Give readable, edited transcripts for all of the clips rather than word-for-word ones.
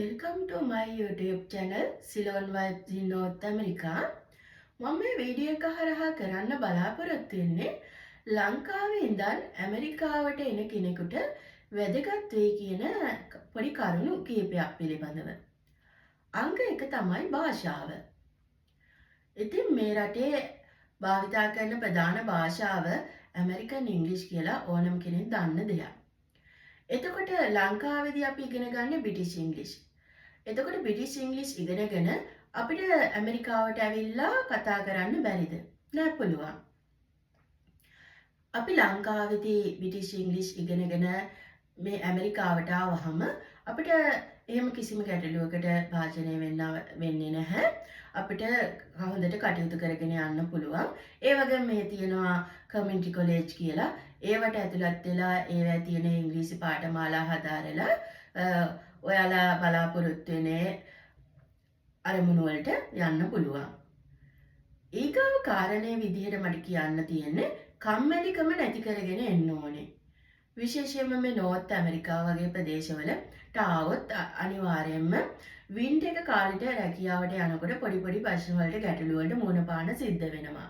Welcome to my YouTube channel Ceylon Vibes in North America. මම මේ video එක හරහා කරන්න බලාපොරොත්තු වෙන්නේ ලංකාවේ ඉඳන් ඇමරිකාවට එන කෙනෙකුට වැදගත් වෙයි කියන පොඩි කරුණු කීපයක් පිළිබඳව. අංග එක තමයි භාෂාව. ඉතින් මේ රටේ භාවිතා කරන ප්‍රධාන භාෂාව ඇමරිකන් ඉංග්‍රීසි කියලා ඕනම කෙනෙක් දන්න දෙයක්. එතකොට ලංකාවේදී අපි ඉගෙන ගන්න බ්‍රිටිෂ් ඉංග්‍රීසි. එතකොට බ්‍රිටිෂ් ඉංග්‍රීසි ඉගෙනගෙන අපිට ඇමරිකාවට ඇවිල්ලා කතා කරන්න බැරිද? නෑ පුළුවන්. අපි ලංකාවේදී බ්‍රිටිෂ් ඉංග්‍රීසි ඉගෙනගෙන මේ ඇමරිකාවට ආවහම අපිට එහෙම කිසිම ගැටලුවකට භාජනය වෙන්නේ නැහැ. අපිට හොඳට කටයුතු කරගෙන යන්න පුළුවන්. ඒ වගේම මේ තියෙනවා කමියුනිටි කොලෙජ් කියලා. ඒවට ඇතුළත් වෙලා ඒවැ තියෙන ඉංග්‍රීසි පාඨමාලා හදාරලා ඔයාලා බලාපොරොත්තු වෙන අරමුණු වලට යන්න පුළුවන්. ඊගාව කාරණේ විදිහට මට කියන්න තියෙන්නේ කම්මැලිකම නැති කරගෙන එන්න ඕනේ. විශේෂයෙන්ම මේ නෝර්ත් ඇමරිකාව වගේ ප්‍රදේශවලට ආවොත් අනිවාර්යයෙන්ම වින්ටර් එක කාලෙට රැකියාවට යනකොට පොඩි පොඩි ප්‍රශ්න වලට ගැටලු වලට මුහුණ පාන්න සිද්ධ වෙනවා.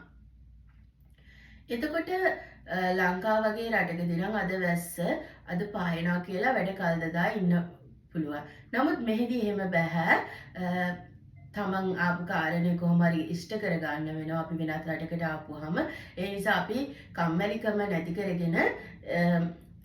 එතකොට ලංකාව වගේ රටකදී නම් අද වැස්ස අද පායනවා කියලා වැඩ කල්දදා ඉන්න පුළුවන්. නමුත් මෙහෙදී එහෙම බෑ. තමන් ආපු කාරණේ කොහොම හරි ඉෂ්ට කරගන්න වෙනවා අපි වෙනත් රටකට ආපුවාම. ඒ නිසා අපි කම්මැලිකම නැති කරගෙන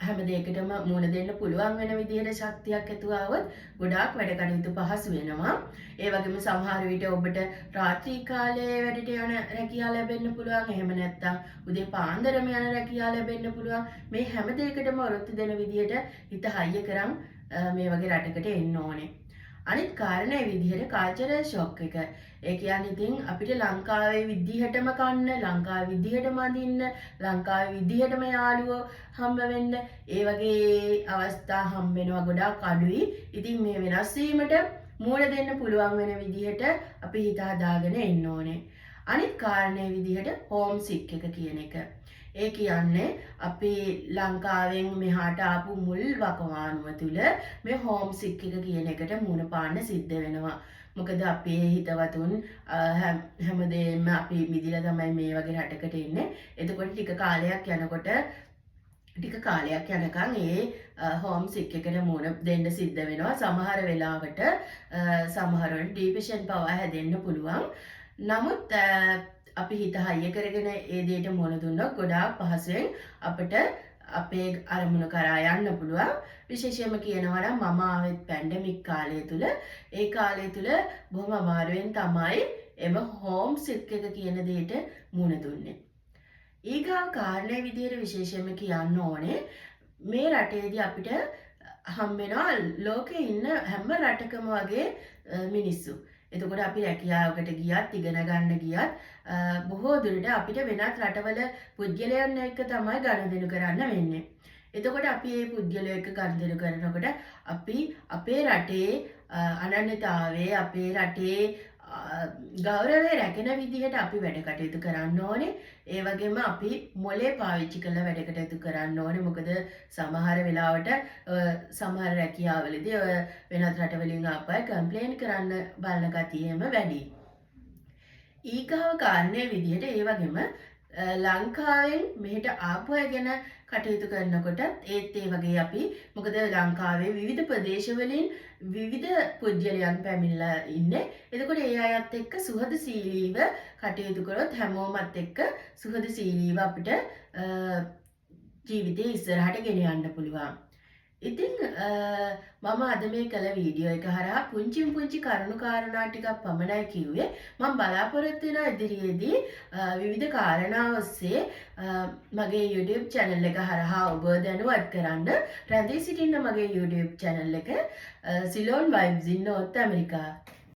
හැම දෙයකටම මුහුණ දෙන්න පුළුවන් වෙන විදිහට ශක්තියක් ඇතුව આવොත් ගොඩාක් වැඩ කටයුතු පහසු වෙනවා. ඒ වගේම සමහර විට ඔබට රාත්‍රී කාලයේ වැඩට යන රැකියාව ලැබෙන්න පුළුවන්. එහෙම නැත්නම් උදේ පාන්දරම යන රැකියාව ලැබෙන්න පුළුවන්. මේ හැම දෙයකටම ඔරොත්තු දෙන විදිහට හිත හයිය කරන් මේ වගේ රටකට එන්න ඕනේ. අනිත් කාරණේ විදිහට කල්චරල් ෂොක් එක. ඒ කියන්නේ ඉතින් අපිට ලංකාවේ විදිහටම කන්න, ලංකාවේ විදිහටම අඳින්න, ලංකාවේ විදිහටම යාළුවෝ හම්බ වෙන්න, ඒ වගේ අවස්ථා හම්බ වෙනවා ගොඩාක් අඩුයි. ඉතින් මේ වෙනස් වීමට මූණ දෙන්න පුළුවන් වෙන විදිහට අපි හිත හදාගෙන එන්න ඕනේ. අනිත් කාරණේ විදිහට හෝම් සික් එක කියන එක. ඒ කියන්නේ අපි ලංකාවෙන් මෙහාට ආපු මුල් වකවානුව තුළ මේ හෝම් සික් එක කියන එකට මුහුණ පාන්න සිද්ධ වෙනවා. මොකද අපේ හිතවතුන් හැමදේම අපි මිදිලා තමයි මේ වගේ රටකට එන්නේ. එතකොට ටික කාලයක් යනකම් ඒ හෝම් සික් එකට මුහුණ දෙන්න සිද්ධ වෙනවා. සමහර වෙලාවට සමහරවල් ඩිප්‍රෙෂන් පවා හැදෙන්න පුළුවන්. නමුත් අපි හිත හයිය කරගෙන ඒ දෙයට මුහුණ දුන්නොත් ගොඩාක් පහසුවෙන් අපිට අපේ අරමුණ කරා යන්න පුළුවන්. විශේෂයෙන්ම කියනවා නම් මම ආවෙත් පැන්ඩමික් කාලය තුල ඒ කාලය තුල බොහොම අමාරුවෙන් තමයි එම හෝම් සික් එක කියන දෙයට මුහුණ දුන්නේ. ඊගාව කාරණේ විදිහට විශේෂයෙන්ම කියන්න ඕනේ මේ රටේදී අපිට හම්බ වෙනවා ලෝකේ ඉන්න හැම රටකම වගේ මිනිස්සු. එතකොට අපි රැකියාවකට ගියත් ඉගෙන ගන්න ගියත් බොහෝ දුරට අපිට වෙනත් රටවල පුද්ගලයන් එක්ක තමයි ගනුදෙනු කරන්න වෙන්නේ. එතකොට අපි මේ පුද්ගලයෝ එක්ක ගනුදෙනු කරනකොට අපි අපේ රටේ අනන්‍යතාවයේ අපේ රටේ ගෞරවය රැකෙන විදිහට අපි වැඩ කටයුතු කරන්න ඕනේ. ඒ වගේම අපි මොලේ පාවිච්චි කරලා වැඩ කටයුතු කරන්න ඕනේ. මොකද සමහර වෙලාවට සමහර රැකියාවලදී වෙනත් රටවලින් ආපහු කම්ප්ලේන්ට් කරන්න බලන ගතියෙම වැඩි. ඊගාව කාරණේ විදිහට ඒ වගේම ලංකාවෙන් මෙහෙට ආපු අය ගැන කටයුතු කරනකොට ඒත් ඒ වගේ අපි මොකද ලංකාවේ විවිධ ප්‍රදේශවලින් විවිධ පුද්ගලයන් පැමිණලා ඉන්නේ. එතකොට ඒ අයත් එක්ක සුහදශීලීව කටයුතු කරොත් හැමෝමත් එක්ක සුහදශීලීව අපිට ජීවිතේ ඉස්සරහට ගෙන යන්න පුළුවන්. ඉතින් මම අද මේ කළ වීඩියෝ එක හරහා පුංචි කරුණු කාරණා ටිකක් පමණයි කිව්වේ. මම බලාපොරොත්තු වෙන ඉදිරියේදී විවිධ කාරණා ඔස්සේ මගේ YouTube channel එක හරහා ඔබ දැනුවත් කරන්න රැඳී සිටින්න මගේ YouTube channel එක Ceylon Vibes in North America.